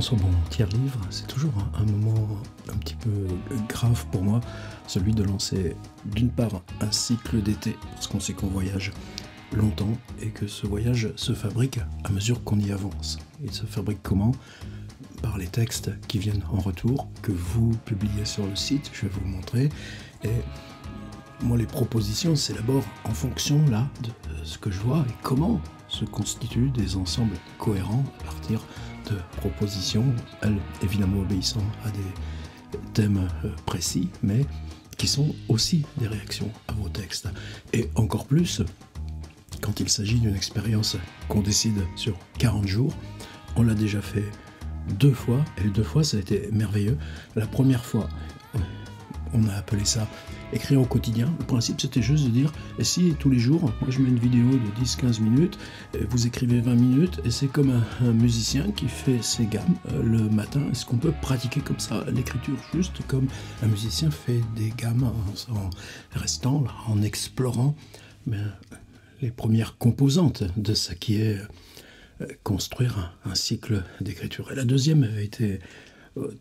François, mon tiers-livre, c'est toujours un moment un petit peu grave pour moi, celui de lancer d'une part un cycle d'été, parce qu'on sait qu'on voyage longtemps et que ce voyage se fabrique à mesure qu'on y avance. Il se fabrique comment? Par les textes qui viennent en retour, que vous publiez sur le site, je vais vous montrer. Et moi, les propositions s'élaborent en fonction là de ce que je vois et comment se constituent des ensembles cohérents à partir de propositions, elles évidemment obéissant à des thèmes précis, mais qui sont aussi des réactions à vos textes. Et encore plus, quand il s'agit d'une expérience qu'on décide sur 40 jours, on l'a déjà fait 2 fois, et les 2 fois ça a été merveilleux. La première fois, on a appelé ça écrire au quotidien. Le principe c'était juste de dire, et si tous les jours, moi je mets une vidéo de 10-15 minutes, vous écrivez 20 minutes, et c'est comme un musicien qui fait ses gammes le matin. Est-ce qu'on peut pratiquer comme ça l'écriture, juste comme un musicien fait des gammes en restant là, en explorant les premières composantes de ce qui est construire un cycle d'écriture. Et la deuxième avait été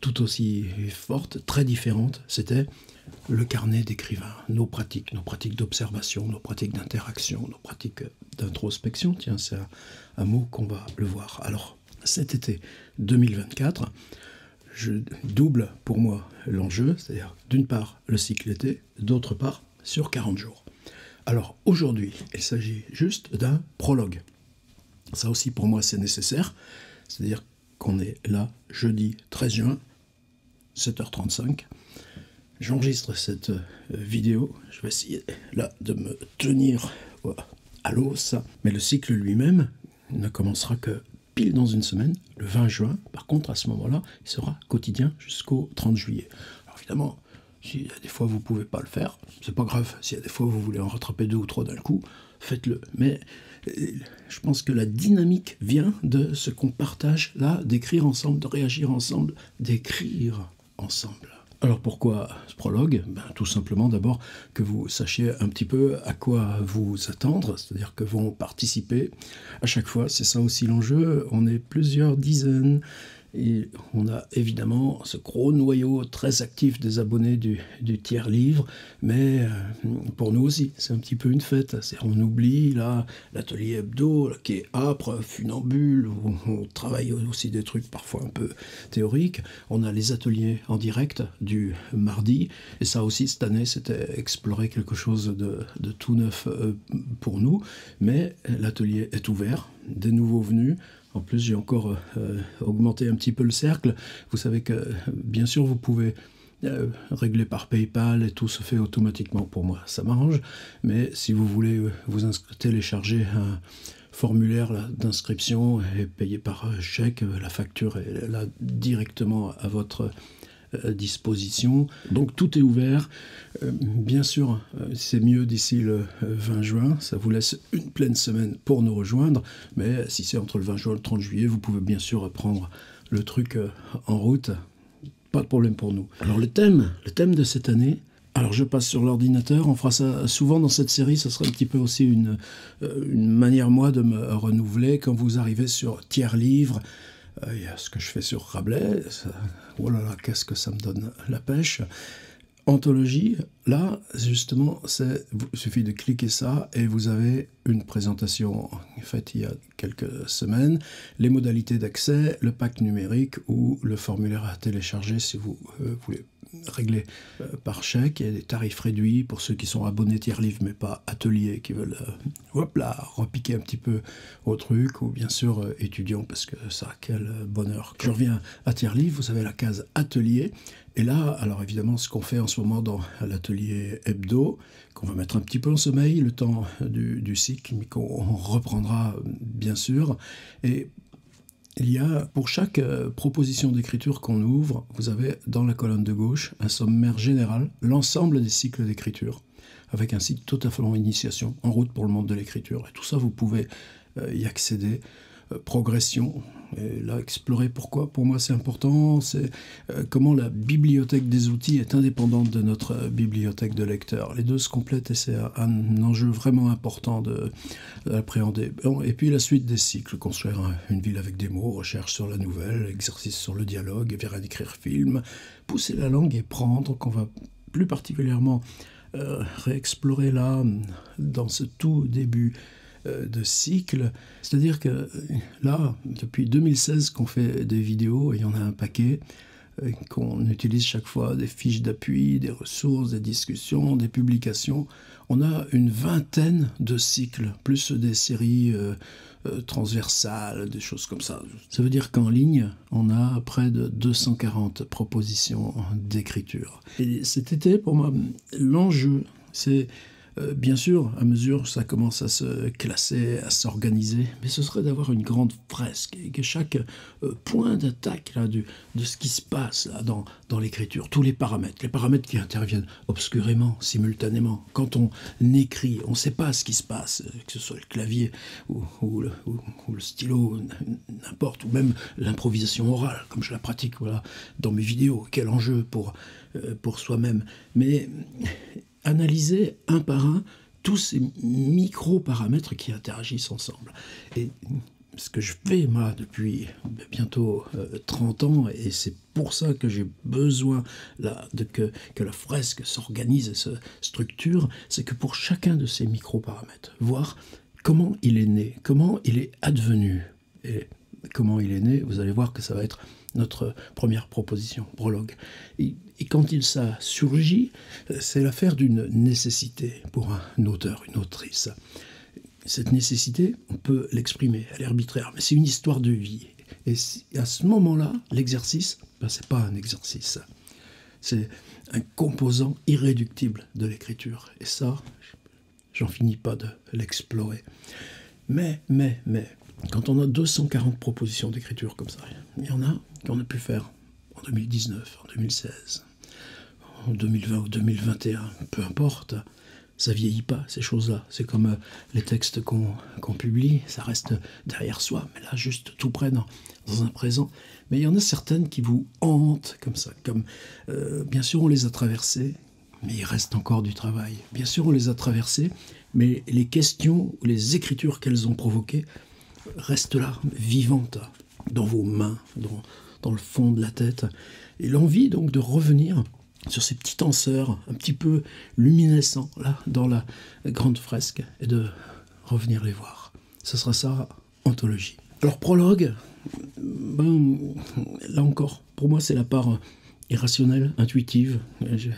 tout aussi forte, très différente, c'était le carnet d'écrivain, nos pratiques d'observation, nos pratiques d'interaction, nos pratiques d'introspection. Tiens, c'est un mot qu'on va le voir. Alors, cet été 2024, je double pour moi l'enjeu, c'est-à-dire d'une part le cycle été, d'autre part sur 40 jours. Alors aujourd'hui, il s'agit juste d'un prologue. Ça aussi pour moi c'est nécessaire, c'est-à-dire qu'on est là jeudi 13 juin, 7h35. J'enregistre cette vidéo, je vais essayer là de me tenir à l'os, mais le cycle lui-même ne commencera que pile dans une semaine, le 20 juin. Par contre, à ce moment-là, il sera quotidien jusqu'au 30 juillet. Alors évidemment, s'il y a des fois vous ne pouvez pas le faire, c'est pas grave. S'il y a des fois vous voulez en rattraper 2 ou 3 d'un coup, faites-le. Mais je pense que la dynamique vient de ce qu'on partage là, d'écrire ensemble, de réagir ensemble, d'écrire ensemble. Alors pourquoi ce prologue? Tout simplement d'abord que vous sachiez un petit peu à quoi vous attendre, c'est-à-dire que vont participer à chaque fois, c'est ça aussi l'enjeu, on est plusieurs dizaines. Et on a évidemment ce gros noyau très actif des abonnés du tiers-livre, mais pour nous aussi, c'est un petit peu une fête. On oublie là l'atelier hebdo là, qui est âpre, funambule, où on travaille aussi des trucs parfois un peu théoriques. On a les ateliers en direct du mardi, et ça aussi cette année, c'était explorer quelque chose de tout neuf pour nous, mais l'atelier est ouvert, des nouveaux venus. En plus, j'ai encore augmenté un petit peu le cercle. Vous savez que, bien sûr, vous pouvez régler par PayPal et tout se fait automatiquement pour moi. Ça m'arrange, mais si vous voulez vous télécharger un formulaire d'inscription et payer par chèque, la facture est là directement à votre disposition. Donc tout est ouvert. Bien sûr, c'est mieux d'ici le 20 juin. Ça vous laisse une pleine semaine pour nous rejoindre. Mais si c'est entre le 20 juin et le 30 juillet, vous pouvez bien sûr prendre le truc en route. Pas de problème pour nous. Alors le thème de cette année, alors je passe sur l'ordinateur, on fera ça souvent dans cette série, ça sera un petit peu aussi une manière moi de me renouveler. Quand vous arrivez sur tiers-livre, il y a ce que je fais sur Rabelais, oh là là, qu'est-ce que ça me donne la pêche. Anthologie, là, justement, il suffit de cliquer ça et vous avez une présentation faite il y a quelques semaines, les modalités d'accès, le pack numérique ou le formulaire à télécharger si vous voulez régler par chèque. Il y a des tarifs réduits pour ceux qui sont abonnés tiers-livre mais pas atelier, qui veulent repiquer un petit peu au truc, ou bien sûr étudiants, parce que ça, quel bonheur. Je reviens à tiers-livre, vous avez la case atelier. Et là, alors évidemment, ce qu'on fait en ce moment dans l'atelier hebdo, qu'on va mettre un petit peu en sommeil le temps du cycle, mais qu'on reprendra bien sûr. Et il y a, pour chaque proposition d'écriture qu'on ouvre, vous avez dans la colonne de gauche un sommaire général, l'ensemble des cycles d'écriture, avec un site totalement initiation, en route pour le monde de l'écriture. Et tout ça, vous pouvez y accéder progression. Et là, explorer pourquoi, pour moi, c'est important. C'est comment la bibliothèque des outils est indépendante de notre bibliothèque de lecteurs. Les deux se complètent et c'est un enjeu vraiment important d'appréhender. Bon, et puis la suite des cycles, construire une ville avec des mots, recherche sur la nouvelle, exercice sur le dialogue, vers d'écrire film, pousser la langue et prendre, qu'on va plus particulièrement réexplorer là, dans ce tout début de cycle. C'est-à-dire que là, depuis 2016 qu'on fait des vidéos, et il y en a un paquet, qu'on utilise chaque fois des fiches d'appui, des ressources, des discussions, des publications. On a une vingtaine de cycles, plus des séries transversales, des choses comme ça. Ça veut dire qu'en ligne, on a près de 240 propositions d'écriture. Et cet été, pour moi, l'enjeu, c'est bien sûr, à mesure ça commence à se classer, à s'organiser, mais ce serait d'avoir une grande fresque et que chaque point d'attaque là, de ce qui se passe là, dans l'écriture, tous les paramètres qui interviennent obscurément, simultanément. Quand on écrit, on ne sait pas ce qui se passe, que ce soit le clavier ou le stylo, n'importe, ou même l'improvisation orale, comme je la pratique voilà, dans mes vidéos. Quel enjeu pour soi-même. Mais analyser un par un tous ces micro-paramètres qui interagissent ensemble. Et ce que je fais, moi, depuis bientôt 30 ans, et c'est pour ça que j'ai besoin là, que la fresque s'organise et se structure, c'est que pour chacun de ces micro-paramètres, voir comment il est né, comment il est advenu. Et comment il est né, vous allez voir que ça va être notre première proposition, prologue. Et quand ça surgit, c'est l'affaire d'une nécessité pour un auteur, une autrice. Cette nécessité, on peut l'exprimer, elle est arbitraire, mais c'est une histoire de vie. Et à ce moment-là, l'exercice, c'est pas un exercice, c'est un composant irréductible de l'écriture. Et ça, j'en finis pas de l'explorer. Mais, quand on a 240 propositions d'écriture comme ça, il y en a qu'on a pu faire en 2019, en 2016, en 2020 ou 2021, peu importe, ça vieillit pas, ces choses-là. C'est comme les textes qu'on publie, ça reste derrière soi, mais là, juste tout près dans un présent. Mais il y en a certaines qui vous hantent comme ça, comme bien sûr on les a traversées, mais il reste encore du travail. Bien sûr on les a traversées, mais les questions ou les écritures qu'elles ont provoquées restent là, vivantes, dans vos mains, dans le fond de la tête. Et l'envie donc de revenir sur ces petits tenseurs un petit peu luminescents là dans la grande fresque et de revenir les voir. Ce sera ça, anthologie. Alors prologue, là encore, pour moi c'est la part irrationnelle, intuitive.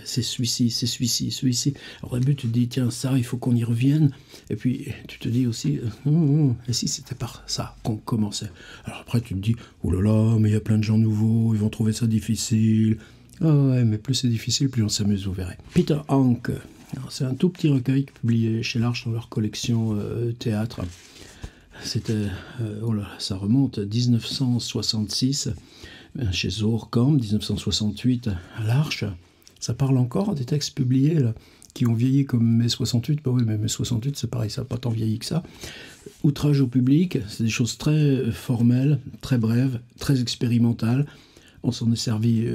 C'est celui-ci. Alors au début tu te dis tiens ça il faut qu'on y revienne et puis tu te dis aussi et si c'était par ça qu'on commençait. Alors après tu te dis oh là là mais il y a plein de gens nouveaux, ils vont trouver ça difficile. Ah ouais, mais plus c'est difficile, plus on s'amuse, vous verrez. Peter Hanke, c'est un tout petit recueil publié chez l'Arche dans leur collection théâtre. C'était, ça remonte, 1966, chez Zohar-Camp, 1968 à l'Arche. Ça parle encore des textes publiés là, qui ont vieilli comme mai 68. Bah oui, mais mai 68, c'est pareil, ça n'a pas tant vieilli que ça. Outrage au public, c'est des choses très formelles, très brèves, très expérimentales. On s'en est servi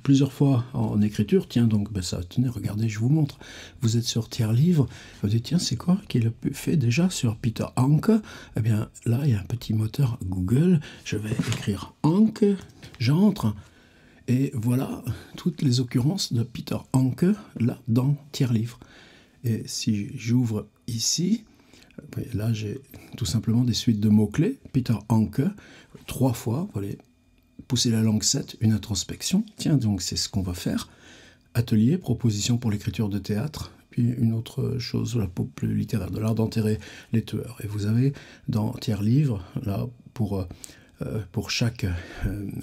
plusieurs fois en écriture. Tiens, donc, ça, tenez, regardez, je vous montre. Vous êtes sur Tiers Livre. Vous dites, tiens, c'est quoi qu'il a fait déjà sur Peter Hanke? Eh bien, là, il y a un petit moteur Google. Je vais écrire Hanke. J'entre. Et voilà toutes les occurrences de Peter Hanke, là, dans Tiers Livre. Et si j'ouvre ici, là, j'ai tout simplement des suites de mots-clés. Peter Hanke, 3 fois, voilà. Pousser la langue 7, une introspection. Tiens, donc c'est ce qu'on va faire. Atelier, proposition pour l'écriture de théâtre. Puis une autre chose, la pop plus littéraire, de l'art d'enterrer les tueurs. Et vous avez dans Tiers Livre, là, pour chaque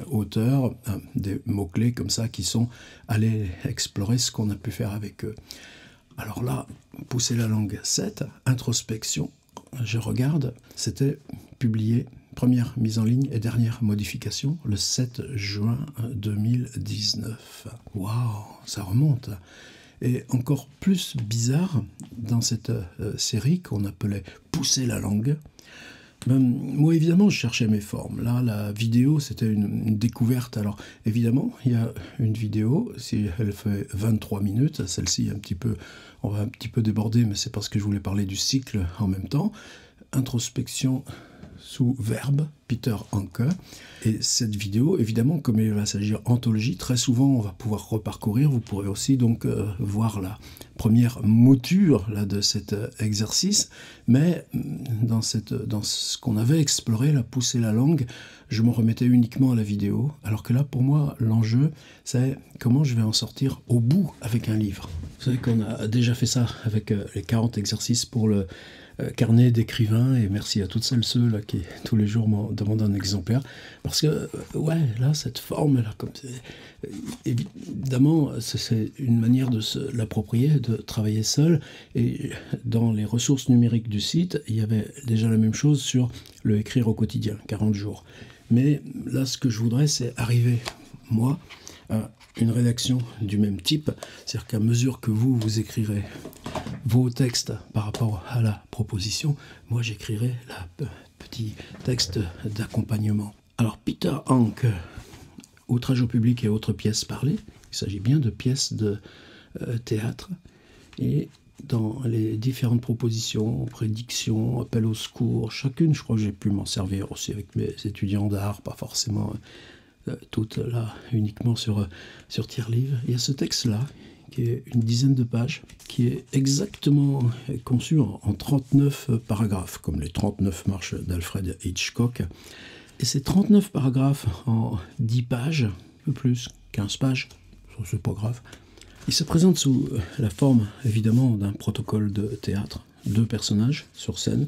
auteur, des mots-clés comme ça qui sont allés explorer ce qu'on a pu faire avec eux. Alors là, pousser la langue 7, introspection, je regarde, c'était publié. Première mise en ligne et dernière modification, le 7 juin 2019. Waouh, ça remonte. Et encore plus bizarre, dans cette série qu'on appelait « Pousser la langue », Moi, évidemment, je cherchais mes formes. Là, la vidéo, c'était une découverte. Alors, évidemment, il y a une vidéo, si elle fait 23 minutes, celle-ci, on va un petit peu déborder, mais c'est parce que je voulais parler du cycle en même temps. Introspection sous verbe, Peter Hanke. Et cette vidéo, évidemment, comme il va s'agir d'anthologie, très souvent on va pouvoir reparcourir. Vous pourrez aussi donc voir la première mouture là, de cet exercice. Mais dans ce qu'on avait exploré, la pousser la langue, je m'en remettais uniquement à la vidéo. Alors que là, pour moi, l'enjeu, c'est comment je vais en sortir au bout avec un livre. Vous savez qu'on a déjà fait ça avec les 40 exercices pour le carnet d'écrivain, et merci à toutes celles ceux là qui tous les jours m'en demandent un exemplaire, parce que ouais, là cette forme là, comme évidemment c'est une manière de se l'approprier, de travailler seul. Et dans les ressources numériques du site, il y avait déjà la même chose sur le écrire au quotidien, 40 jours. Mais là, ce que je voudrais, c'est arriver moi à une rédaction du même type, c'est-à-dire qu'à mesure que vous écrirez vos textes par rapport à la proposition, moi j'écrirai le petit texte d'accompagnement. Alors Peter Hanke, Outrage au public et autres pièces parlées, il s'agit bien de pièces de théâtre, et dans les différentes propositions, prédictions, appels au secours, chacune, je crois que j'ai pu m'en servir aussi avec mes étudiants d'art, pas forcément toutes là uniquement sur Tire-Livre. Il y a ce texte-là, qui est une dizaine de pages, qui est exactement conçu en 39 paragraphes, comme les 39 marches d'Alfred Hitchcock. Et ces 39 paragraphes en 10 pages, un peu plus, 15 pages, c'est pas grave, il se présente sous la forme, évidemment, d'un protocole de théâtre, 2 personnages sur scène,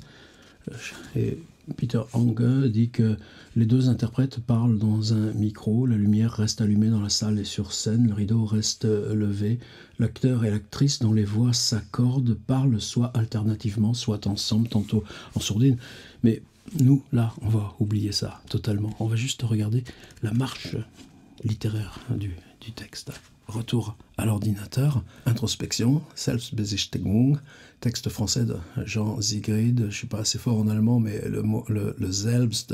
et Peter Hanke dit que les 2 interprètes parlent dans un micro, la lumière reste allumée dans la salle et sur scène, le rideau reste levé, l'acteur et l'actrice dont les voix s'accordent parlent soit alternativement, soit ensemble, tantôt en sourdine. Mais nous, là, on va oublier ça totalement. On va juste regarder la marche littéraire du texte. Retour à l'ordinateur, introspection, Selbstbesichtigung, texte français de Jean Sigrid. Je ne suis pas assez fort en allemand, mais le Selbst,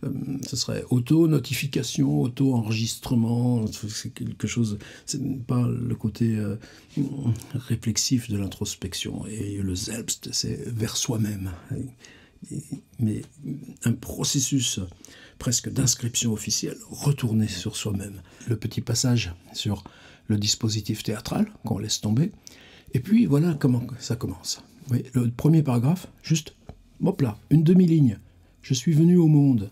ce serait auto-notification, auto-enregistrement, c'est quelque chose, c'est pas le côté réflexif de l'introspection. Et le Selbst, c'est vers soi-même. Mais un processus presque d'inscription officielle, retourner sur soi-même. Le petit passage sur le dispositif théâtral, qu'on laisse tomber. Et puis voilà comment ça commence. Oui, le premier paragraphe, juste, hop là, une demi-ligne. Je suis venu au monde.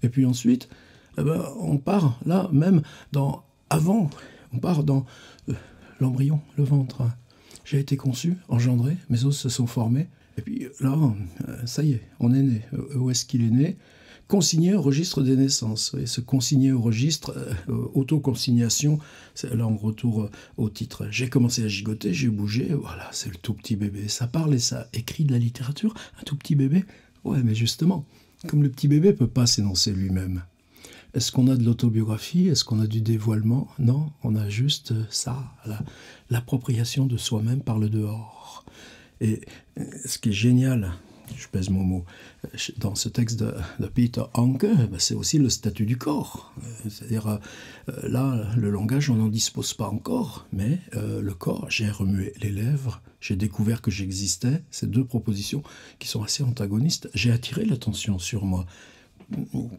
Et puis ensuite, on part là, même avant, on part dans l'embryon, le ventre. J'ai été conçu, engendré, mes os se sont formés. Et puis là, ça y est, on est né. Où est-ce qu'il est né ? Consigné au registre des naissances. Et se consigner au registre, autoconsignation, c'est là on retourne au titre. J'ai commencé à gigoter, j'ai bougé, voilà, c'est le tout petit bébé. Ça parle et ça écrit de la littérature, un tout petit bébé. Ouais, mais justement, comme le petit bébé ne peut pas s'énoncer lui-même. Est-ce qu'on a de l'autobiographie ? Est-ce qu'on a du dévoilement ? Non, on a juste ça, l'appropriation de soi-même par le dehors. Et ce qui est génial, je pèse mon mot, dans ce texte de Peter Hanke, c'est aussi le statut du corps. C'est-à-dire, là, le langage, on n'en dispose pas encore, mais le corps, j'ai remué les lèvres, j'ai découvert que j'existais. Ces 2 propositions qui sont assez antagonistes, j'ai attiré l'attention sur moi.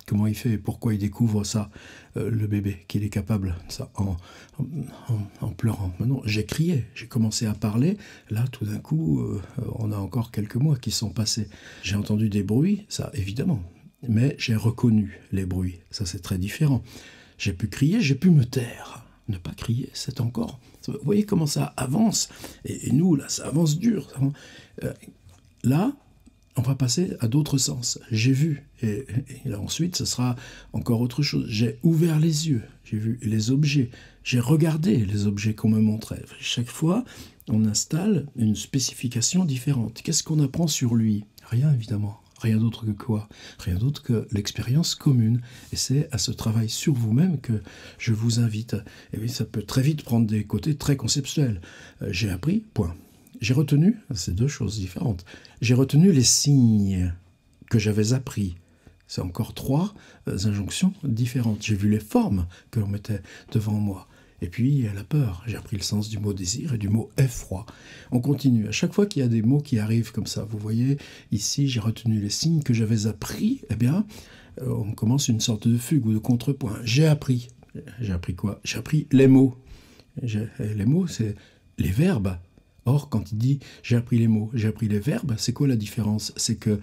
Comment il fait et pourquoi il découvre ça, le bébé, qu'il est capable de ça en pleurant. Maintenant, j'ai crié, j'ai commencé à parler. Là, tout d'un coup, on a encore quelques mois qui sont passés. J'ai entendu des bruits, ça évidemment, mais j'ai reconnu les bruits. Ça, c'est très différent. J'ai pu crier, j'ai pu me taire. Ne pas crier, c'est encore... Vous voyez comment ça avance. Et nous, là, ça avance dur. Là, on va passer à d'autres sens. J'ai vu, et là ensuite, ce sera encore autre chose. J'ai ouvert les yeux, j'ai vu les objets, j'ai regardé les objets qu'on me montrait. Chaque fois, on installe une spécification différente. Qu'est-ce qu'on apprend sur lui ? Rien, évidemment. Rien d'autre que quoi ? Rien d'autre que l'expérience commune. Et c'est à ce travail sur vous-même que je vous invite. Et oui, ça peut très vite prendre des côtés très conceptuels. J'ai appris, point. J'ai retenu, c'est 2 choses différentes, j'ai retenu les signes que j'avais appris. C'est encore 3 injonctions différentes. J'ai vu les formes que l'on mettait devant moi. Et puis, la peur. J'ai appris le sens du mot désir et du mot effroi. On continue. À chaque fois qu'il y a des mots qui arrivent comme ça, vous voyez, ici, j'ai retenu les signes que j'avais appris. Eh bien, on commence une sorte de fugue ou de contrepoint. J'ai appris. J'ai appris quoi? J'ai appris les mots. Les mots, c'est les verbes. Or, quand il dit « j'ai appris les mots », j'ai appris les verbes, c'est quoi la différence? C'est que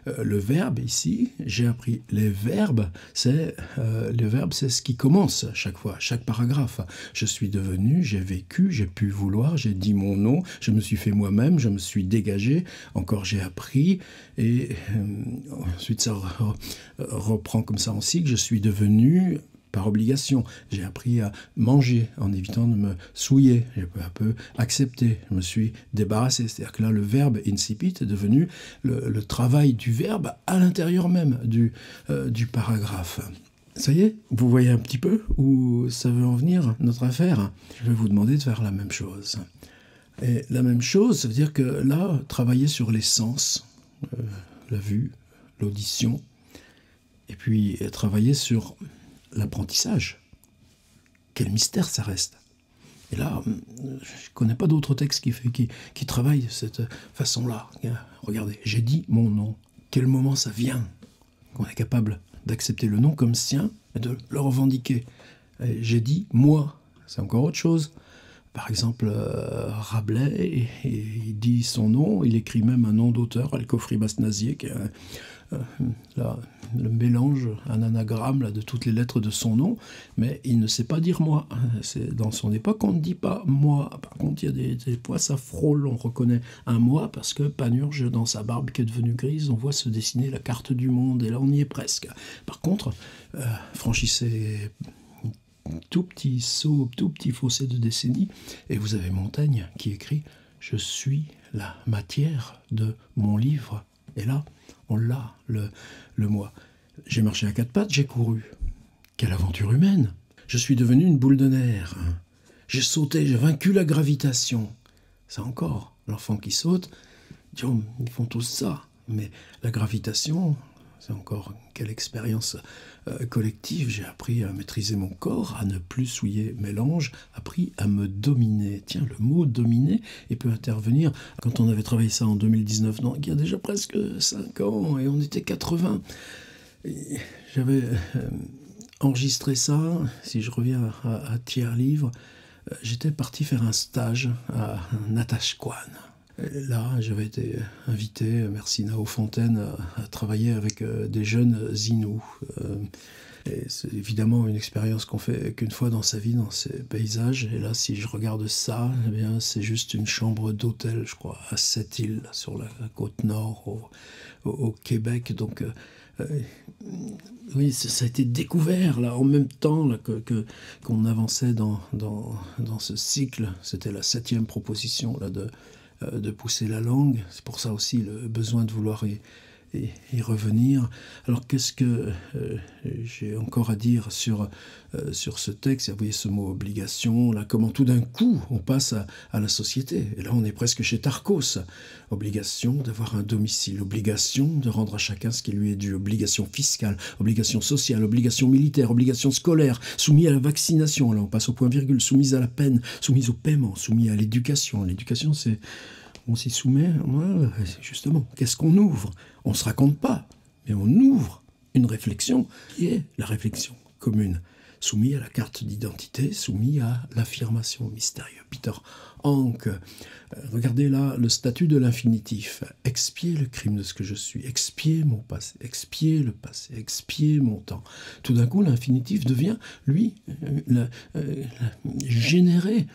le verbe ici, j'ai appris les verbes, c'est ce qui commence chaque fois, chaque paragraphe. Je suis devenu, j'ai vécu, j'ai pu vouloir, j'ai dit mon nom, je me suis fait moi-même, je me suis dégagé, encore j'ai appris, et ensuite ça reprend comme ça en cycle, je suis devenu... par obligation. J'ai appris à manger en évitant de me souiller. J'ai peu à peu accepté. Je me suis débarrassé. C'est-à-dire que là, le verbe incipit est devenu le travail du verbe à l'intérieur même du paragraphe. Ça y est, vous voyez un petit peu où ça veut en venir, notre affaire. Je vais vous demander de faire la même chose. Et la même chose, ça veut dire que là, travailler sur les sens, la vue, l'audition, et puis travailler sur l'apprentissage. Quel mystère ça reste. Et là, je ne connais pas d'autres textes qui travaillent de cette façon-là. Regardez, j'ai dit mon nom. Quel moment ça vient qu'on est capable d'accepter le nom comme sien et de le revendiquer. J'ai dit moi. C'est encore autre chose. Par exemple, Rabelais, il dit son nom, il écrit même un nom d'auteur, Alcofri-Basnazier, qui est le mélange, un anagramme là, de toutes les lettres de son nom, mais il ne sait pas dire moi. Dans son époque, on ne dit pas moi. Par contre, il y a des fois, ça frôle, on reconnaît un moi, parce que Panurge, dans sa barbe qui est devenue grise, on voit se dessiner la carte du monde, et là, on y est presque. Par contre, franchissez tout petit saut, tout petit fossé de décennies, et vous avez Montaigne qui écrit « Je suis la matière de mon livre ». Et là, on l'a, le moi. J'ai marché à 4 pattes, j'ai couru. Quelle aventure humaine! Je suis devenu une boule de nerfs. J'ai sauté, j'ai vaincu la gravitation. Ça encore, l'enfant qui saute, ils font tous ça. Mais la gravitation, c'est encore quelle expérience collective. J'ai appris à maîtriser mon corps, à ne plus souiller mes langes, appris à me dominer. Tiens, le mot dominer, il peut intervenir. Quand on avait travaillé ça en 2019, non, il y a déjà presque 5 ans, et on était 80. J'avais enregistré ça, si je reviens à Tiers-Livre, j'étais parti faire un stage à Natashquan. Là, j'avais été invité, merci Nao Fontaine, à travailler avec des jeunes Inus. Et c'est évidemment une expérience qu'on fait qu'une fois dans sa vie, dans ces paysages. Et là, si je regarde ça, eh bien, c'est juste une chambre d'hôtel, je crois, à Sept-Îles, sur la côte nord, au Québec. Donc, oui, ça a été découvert là, en même temps là, qu'on avançait dans ce cycle. C'était la 7e proposition là, de pousser la langue. C'est pour ça aussi le besoin de vouloir y revenir. Alors qu'est-ce que j'ai encore à dire sur ce texte? Vous voyez ce mot obligation, là, comment tout d'un coup on passe à la société. Et là on est presque chez Tarcos. Obligation d'avoir un domicile, obligation de rendre à chacun ce qui lui est dû, obligation fiscale, obligation sociale, obligation militaire, obligation scolaire, soumis à la vaccination, là on passe au point virgule, soumise à la peine, soumise au paiement, soumis à l'éducation. L'éducation c'est... On s'y soumet, justement, qu'est-ce qu'on ouvre? On ne se raconte pas, mais on ouvre une réflexion qui est la réflexion commune, soumise à la carte d'identité, soumise à l'affirmation mystérieuse. Peter Hanke, regardez là le statut de l'infinitif, expier le crime de ce que je suis, expier mon passé, expier le passé, expier mon temps. Tout d'un coup, l'infinitif devient, lui, générer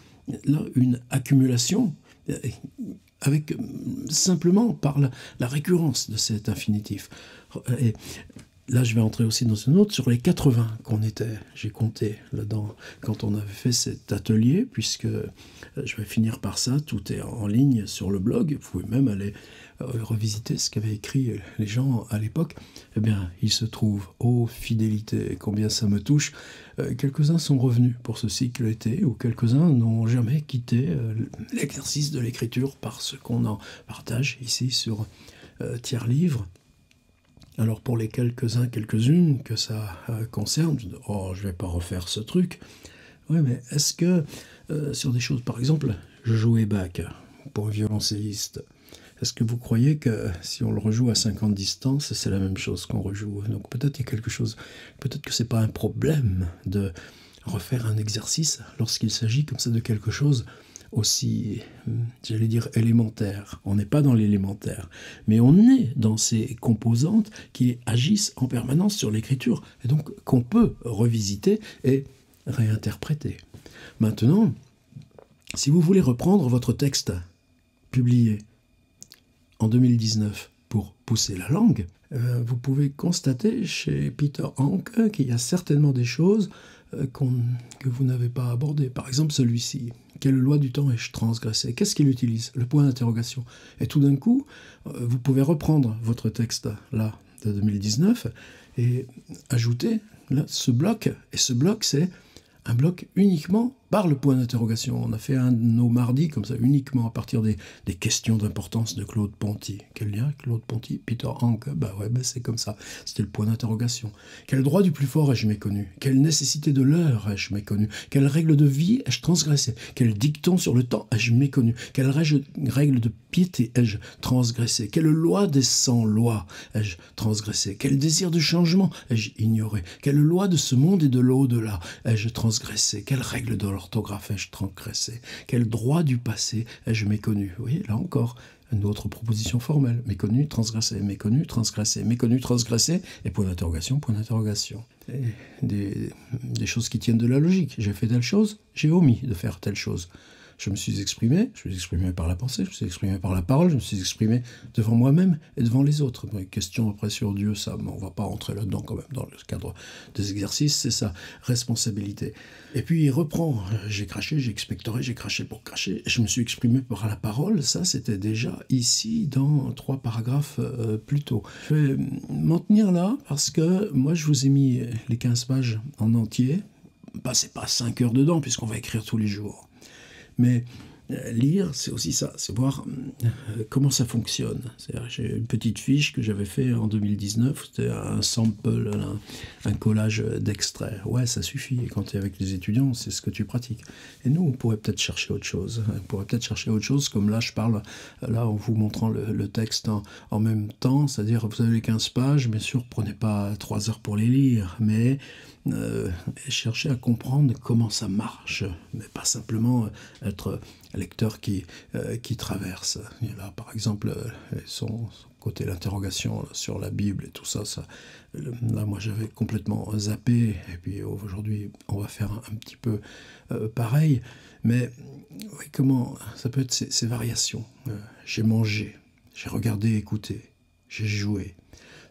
là, une accumulation avec simplement par la récurrence de cet infinitif. Et là, je vais entrer aussi dans une autre, sur les 80 qu'on était, j'ai compté là-dedans, quand on avait fait cet atelier, puisque je vais finir par ça, tout est en ligne sur le blog, vous pouvez même aller revisiter ce qu'avaient écrit les gens à l'époque. Eh bien, il se trouve, ô fidélité, combien ça me touche, quelques-uns sont revenus pour ce cycle été, ou quelques-uns n'ont jamais quitté l'exercice de l'écriture parce qu'on en partage ici sur Tiers-Livre. Alors pour les quelques-uns, quelques-unes que ça concerne, oh, je vais pas refaire ce truc. Oui, mais est-ce que sur des choses, par exemple, je jouais Bach pour un violoncelliste, est-ce que vous croyez que si on le rejoue à 50 distances, c'est la même chose qu'on rejoue? Donc peut-être il y a quelque chose, peut-être que c'est pas un problème de refaire un exercice lorsqu'il s'agit comme ça de quelque chose aussi, j'allais dire, élémentaire. On n'est pas dans l'élémentaire, mais on est dans ces composantes qui agissent en permanence sur l'écriture, et donc qu'on peut revisiter et réinterpréter. Maintenant, si vous voulez reprendre votre texte publié en 2019 pour pousser la langue, vous pouvez constater chez Peter Hanke qu'il y a certainement des choses que vous n'avez pas abordées. Par exemple celui-ci. Quelle loi du temps ai-je transgressé? Qu'est-ce qu'il utilise? Le point d'interrogation. Et tout d'un coup, vous pouvez reprendre votre texte là de 2019 et ajouter là, ce bloc. Et ce bloc, c'est un bloc uniquement par le point d'interrogation. On a fait un de nos mardis comme ça, uniquement à partir des questions d'importance de Claude Ponty. Quel lien, Claude Ponty? Peter Hanke? C'est comme ça. C'était le point d'interrogation. Quel droit du plus fort ai-je méconnu? Quelle nécessité de l'heure ai-je méconnu? Quelle règle de vie ai-je transgressé? Quel dicton sur le temps ai-je méconnu? Quelle règle de piété ai-je transgressé? Quelle loi des 100 lois ai-je transgressé? Quel désir de changement ai-je ignoré? Quelle loi de ce monde et de l'au-delà ai-je transgressé? Quelle règle de l'orthographe ai-je transgressé? Quel droit du passé ai-je méconnu? Vous voyez, là encore, une autre proposition formelle. Méconnu, transgressé, méconnu, transgressé, méconnu, transgressé, et point d'interrogation, point d'interrogation. Des choses qui tiennent de la logique. J'ai fait telle chose, j'ai omis de faire telle chose. Je me suis exprimé par la pensée, je me suis exprimé par la parole, je me suis exprimé devant moi-même et devant les autres. Question après sur Dieu, ça, on ne va pas rentrer là-dedans quand même, dans le cadre des exercices, c'est sa responsabilité. Et puis il reprend, j'ai craché, j'ai expectoré, j'ai craché pour cracher, je me suis exprimé par la parole, ça c'était déjà ici dans 3 paragraphes plus tôt. Je vais m'en tenir là parce que moi je vous ai mis les 15 pages en entier, c'est pas 5 heures dedans puisqu'on va écrire tous les jours. Mais lire, c'est aussi ça, c'est voir comment ça fonctionne. C'est-à-dire, j'ai une petite fiche que j'avais fait en 2019, c'était un sample, un collage d'extraits. Ouais, ça suffit, et quand tu es avec les étudiants, c'est ce que tu pratiques. Et nous, on pourrait peut-être chercher autre chose. Comme là, je parle, là, en vous montrant le texte en même temps, c'est-à-dire, vous avez les 15 pages, bien sûr, prenez pas 3 heures pour les lire, mais chercher à comprendre comment ça marche, mais pas simplement être lecteur qui traverse. Et là, par exemple, son côté l'interrogation sur la Bible et tout ça, là, moi, j'avais complètement zappé. Et puis aujourd'hui, on va faire un petit peu pareil. Mais oui, comment ça peut être ces variations. J'ai mangé, j'ai regardé, écouté, j'ai joué.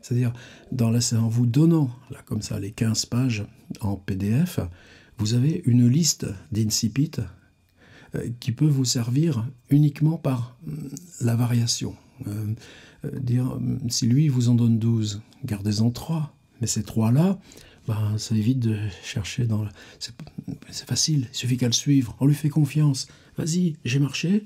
C'est-à-dire, c'est en vous donnant, là, comme ça, les 15 pages en PDF, vous avez une liste d'incipit qui peut vous servir uniquement par la variation. Si lui vous en donne 12, gardez-en 3. Mais ces 3-là, ça évite de chercher dans... C'est facile, il suffit qu'à le suivre. On lui fait confiance. Vas-y, j'ai marché,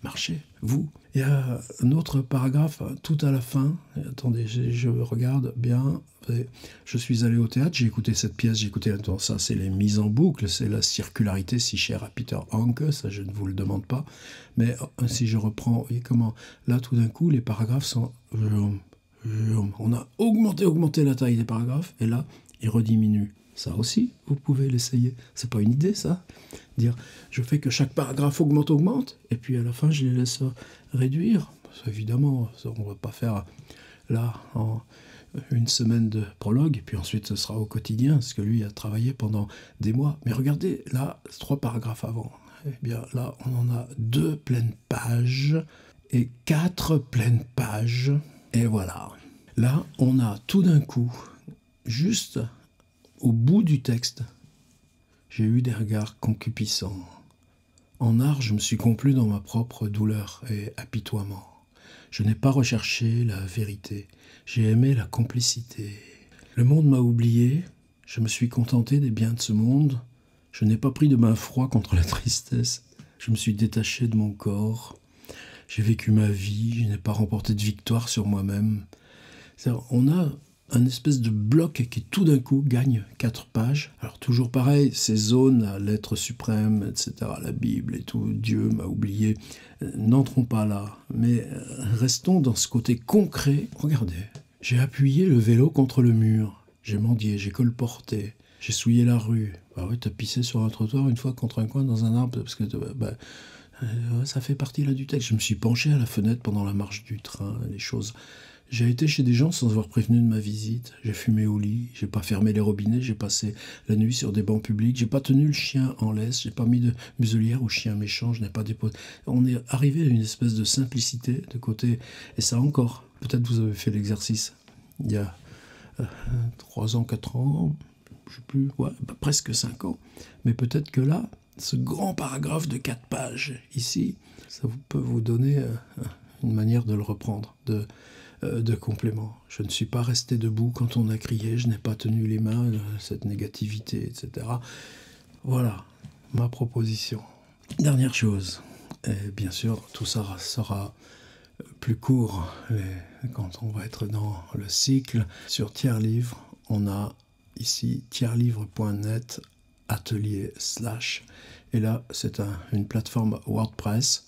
marchez, vous. Il y a un autre paragraphe tout à la fin. Attendez, je regarde bien. Je suis allé au théâtre, j'ai écouté cette pièce, j'ai écouté... Ça, c'est les mises en boucle, c'est la circularité si chère à Peter Hanke, ça je ne vous le demande pas. Mais si je reprends, vous voyez comment... Là, tout d'un coup, les paragraphes sont... On a augmenté la taille des paragraphes, et là, ils rediminuent. Ça aussi, vous pouvez l'essayer. C'est pas une idée, ça? Dire, je fais que chaque paragraphe augmente, et puis à la fin, je les laisse réduire. Évidemment, ça, on va pas faire là en une semaine de prologue, et puis ensuite ce sera au quotidien, parce que lui a travaillé pendant des mois. Mais regardez, là, 3 paragraphes avant. Eh bien, là, on en a 2 pleines pages et 4 pleines pages. Et voilà. Là, on a tout d'un coup, juste au bout du texte, j'ai eu des regards concupiscents. En art, je me suis complu dans ma propre douleur et apitoiement. Je n'ai pas recherché la vérité, j'ai aimé la complicité. Le monde m'a oublié, je me suis contenté des biens de ce monde, je n'ai pas pris de bain froid contre la tristesse, je me suis détaché de mon corps, j'ai vécu ma vie, je n'ai pas remporté de victoire sur moi-même. On a un espèce de bloc qui tout d'un coup gagne 4 pages. Alors toujours pareil, ces zones, la lettre suprême, etc., la Bible et tout, Dieu m'a oublié, n'entrons pas là, mais restons dans ce côté concret. Regardez, j'ai appuyé le vélo contre le mur, j'ai mendié, j'ai colporté, j'ai souillé la rue. Bah oui, t'as pissé sur un trottoir une fois contre un coin dans un arbre, parce que ça fait partie là du texte. Je me suis penché à la fenêtre pendant la marche du train, les choses... J'ai été chez des gens sans avoir prévenu de ma visite. J'ai fumé au lit, j'ai pas fermé les robinets, j'ai passé la nuit sur des bancs publics, j'ai pas tenu le chien en laisse, j'ai pas mis de muselière au chien méchant, je n'ai pas déposé. On est arrivé à une espèce de simplicité de côté, et ça encore. Peut-être vous avez fait l'exercice il y a 3 ans, 4 ans, je sais plus, ouais, presque 5 ans. Mais peut-être que là, ce grand paragraphe de 4 pages ici, ça peut vous donner une manière de le reprendre, de complément. Je ne suis pas resté debout quand on a crié, je n'ai pas tenu les mains, cette négativité, etc. Voilà ma proposition. Dernière chose, et bien sûr tout ça sera plus court quand on va être dans le cycle. Sur Tiers Livre, on a ici tierslivre.net atelier / et là c'est une plateforme WordPress.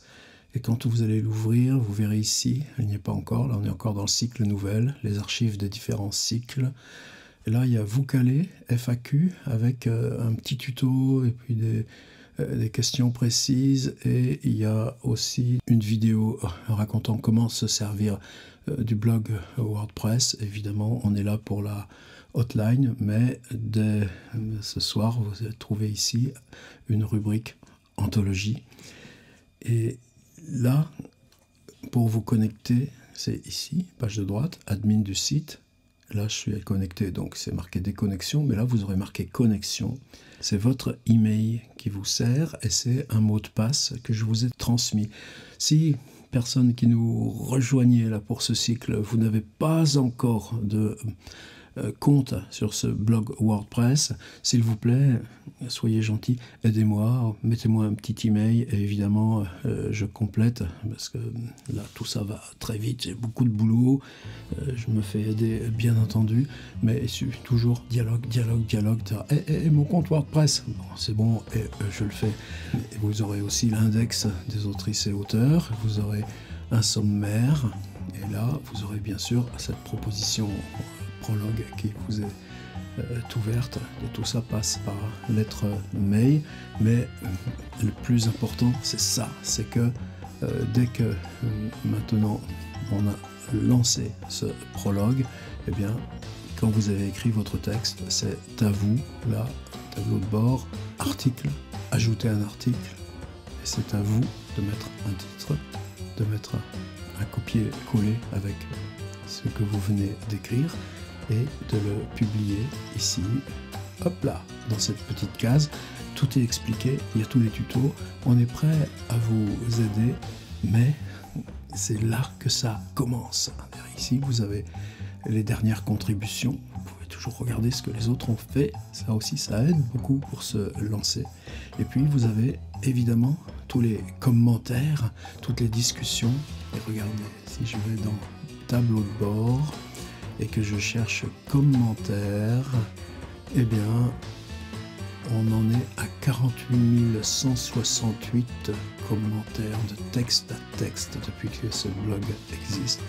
Et quand vous allez l'ouvrir, vous verrez ici, il n'y est pas encore, là on est encore dans le cycle nouvelle, les archives des différents cycles. Et là il y a Vocalé, FAQ, avec un petit tuto et puis des questions précises. Et il y a aussi une vidéo racontant comment se servir du blog WordPress. Évidemment, on est là pour la hotline, mais dès ce soir, vous allez trouver ici une rubrique anthologie. Et là, pour vous connecter, c'est ici, page de droite, admin du site. Là, je suis connecté, donc c'est marqué déconnexion, mais là, vous aurez marqué connexion. C'est votre email qui vous sert et c'est un mot de passe que je vous ai transmis. Si, personne qui nous rejoignez là pour ce cycle, vous n'avez pas encore de compte sur ce blog WordPress, s'il vous plaît, soyez gentil, aidez-moi, mettez-moi un petit email et évidemment je complète parce que là tout ça va très vite, j'ai beaucoup de boulot, je me fais aider bien entendu, mais toujours dialogue, et mon compte WordPress, bon, c'est bon, et je le fais. Et vous aurez aussi l'index des autrices et auteurs, vous aurez un sommaire, et là vous aurez bien sûr cette proposition prologue qui vous est ouverte, et tout ça passe par lettre mail, mais le plus important c'est ça, c'est que dès que maintenant on a lancé ce prologue, et bien quand vous avez écrit votre texte, c'est à vous, là, tableau de bord, article, ajouter un article, et c'est à vous de mettre un titre, de mettre un copier-coller avec ce que vous venez d'écrire, et de le publier ici, hop là, dans cette petite case. Tout est expliqué, il y a tous les tutos, on est prêt à vous aider, mais c'est là que ça commence. Ici, vous avez les dernières contributions, vous pouvez toujours regarder ce que les autres ont fait, ça aussi, ça aide beaucoup pour se lancer. Et puis, vous avez évidemment tous les commentaires, toutes les discussions, et regardez, si je vais dans tableau de bord, et que je cherche commentaires, eh bien, on en est à 48 168 commentaires de texte à texte depuis que ce blog existe.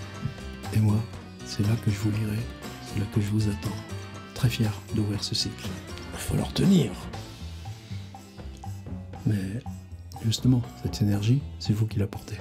Et moi, c'est là que je vous lirai, c'est là que je vous attends. Très fier d'ouvrir ce cycle. Il faut leur tenir. Mais justement, cette énergie, c'est vous qui la portez.